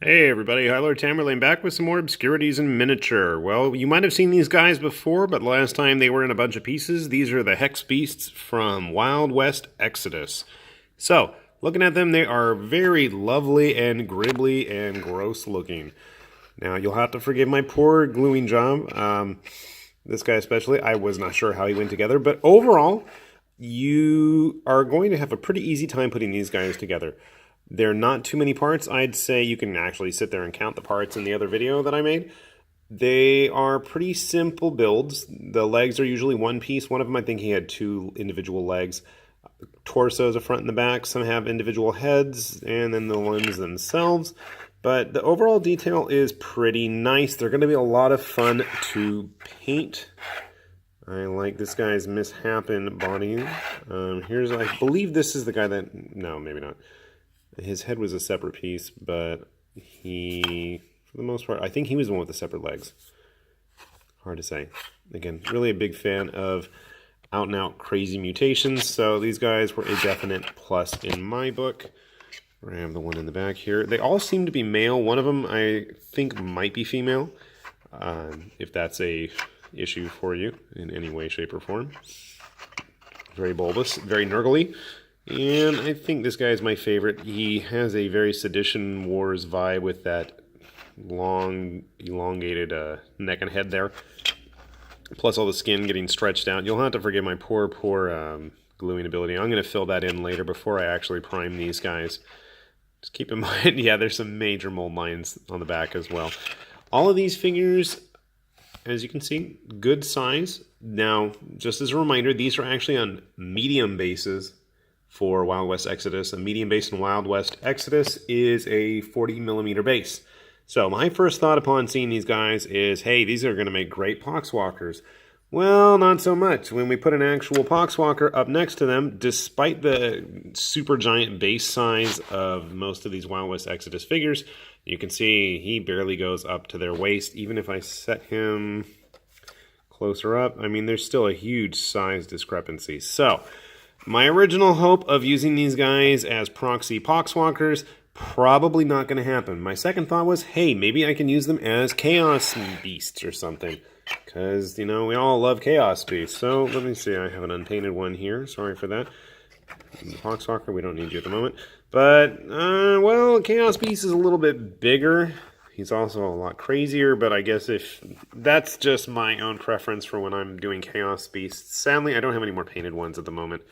Hey everybody, Lord Tamerlane back with some more obscurities in miniature. Well, you might have seen these guys before, but last time they were in a bunch of pieces. These are the Hex Beasts from West Exodus. So, looking at them, they are very lovely and gribbly and gross looking. Now, you'll have to forgive my poor gluing job. This guy especially, I was not sure how he went together, but overall, you are going to have a pretty easy time putting these guys together. They're not too many parts. I'd say you can actually sit there and count the parts in the other video that I made. They are pretty simple builds. The legs are usually one piece. One of them, I think he had two individual legs. Torsos, a front and the back. Some have individual heads, and then the limbs themselves. But the overall detail is pretty nice. They're going to be a lot of fun to paint. I like this guy's mishappen body. I believe this is the guy that, no, maybe not. His head was a separate piece, but he, for the most part, I think he was the one with the separate legs. Hard to say. Again, really a big fan of out-and-out crazy mutations, so these guys were a definite plus in my book. I have the one in the back here. They all seem to be male. One of them I think might be female, if that's a issue for you in any way, shape, or form. Very bulbous, very nurgly. And I think this guy is my favorite. He has a very Sedition Wars vibe with that long, elongated neck and head there. Plus all the skin getting stretched out. You'll have to forgive my poor gluing ability. I'm going to fill that in later before I actually prime these guys. Just keep in mind, yeah, there's some major mold lines on the back as well. All of these figures, as you can see, good size. Now, just as a reminder, these are actually on medium bases. For West Exodus. A medium base in West Exodus is a 40mm base. So my first thought upon seeing these guys is, hey, these are going to make great poxwalkers. Well, not so much. When we put an actual poxwalker up next to them, despite the super giant base size of most of these West Exodus figures, you can see he barely goes up to their waist. Even if I set him closer up, I mean, there's still a huge size discrepancy. So my original hope of using these guys as proxy poxwalkers, probably not going to happen. My second thought was, hey, maybe I can use them as Chaos Beasts or something. Because, you know, we all love Chaos Beasts. So, let me see, I have an unpainted one here. Sorry for that. Poxwalker, we don't need you at the moment. But, well, Chaos Beast is a little bit bigger. He's also a lot crazier, but I guess if that's just my own preference for when I'm doing Chaos Beasts. Sadly, I don't have any more painted ones at the moment.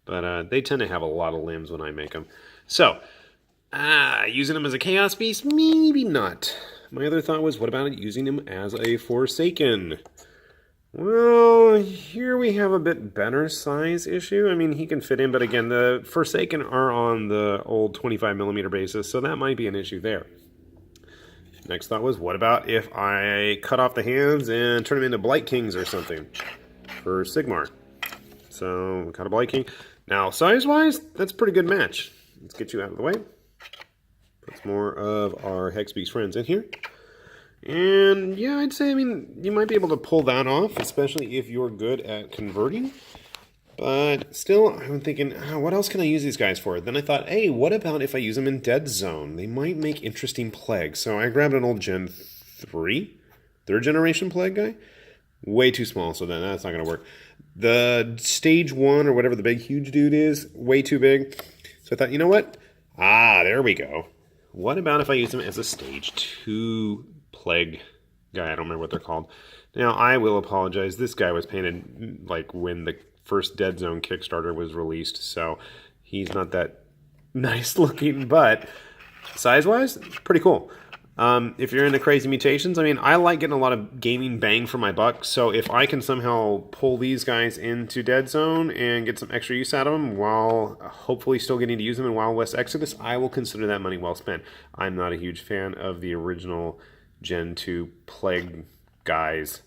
But they tend to have a lot of limbs when I make them. So, using them as a Chaos Beast? Maybe not. My other thought was, what about using him as a Forsaken? Well, here we have a bit better size issue. I mean, he can fit in, but again, the Forsaken are on the old 25mm basis, so that might be an issue there. Next thought was, what about if I cut off the hands and turn them into Blight Kings or something for Sigmar? So, cut a Blight King. Now, size-wise, that's a pretty good match. Let's get you out of the way. Put some more of our Hex Beast friends in here. And, yeah, I'd say, I mean, you might be able to pull that off, especially if you're good at converting. But still, I'm thinking, what else can I use these guys for? Then I thought, hey, what about if I use them in Dead Zone? They might make interesting plagues. So I grabbed an old Gen 3, third generation plague guy. Way too small, so then that's not going to work. The stage 1 or whatever the big huge dude is, way too big. So I thought, you know what? There we go. What about if I use him as a stage 2 plague guy? I don't remember what they're called. Now, I will apologize. This guy was painted like when the first Dead Zone Kickstarter was released, so he's not that nice looking, but size-wise, pretty cool. If you're into crazy mutations, I mean, I like getting a lot of gaming bang for my buck, so if I can somehow pull these guys into Dead Zone and get some extra use out of them while hopefully still getting to use them in West Exodus, I will consider that money well spent. I'm not a huge fan of the original Gen 2 Plague guys.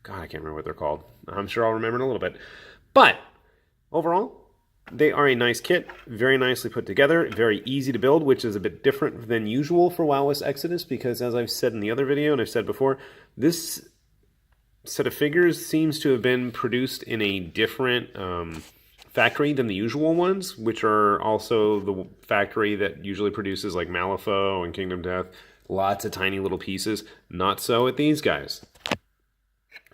God, I can't remember what they're called. I'm sure I'll remember in a little bit. But, overall, they are a nice kit, very nicely put together, very easy to build, which is a bit different than usual for West Exodus, because as I've said in the other video, and I've said before, this set of figures seems to have been produced in a different factory than the usual ones, which are also the factory that usually produces like Malifaux and Kingdom Death. Lots of tiny little pieces. Not so with these guys.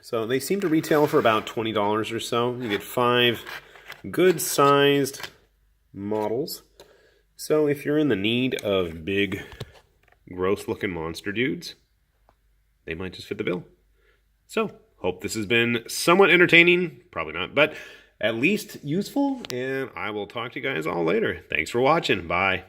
So they seem to retail for about $20 or so. You get 5 good-sized models. So if you're in the need of big, gross-looking monster dudes, they might just fit the bill. So, hope this has been somewhat entertaining. Probably not, but at least useful. And I will talk to you guys all later. Thanks for watching. Bye.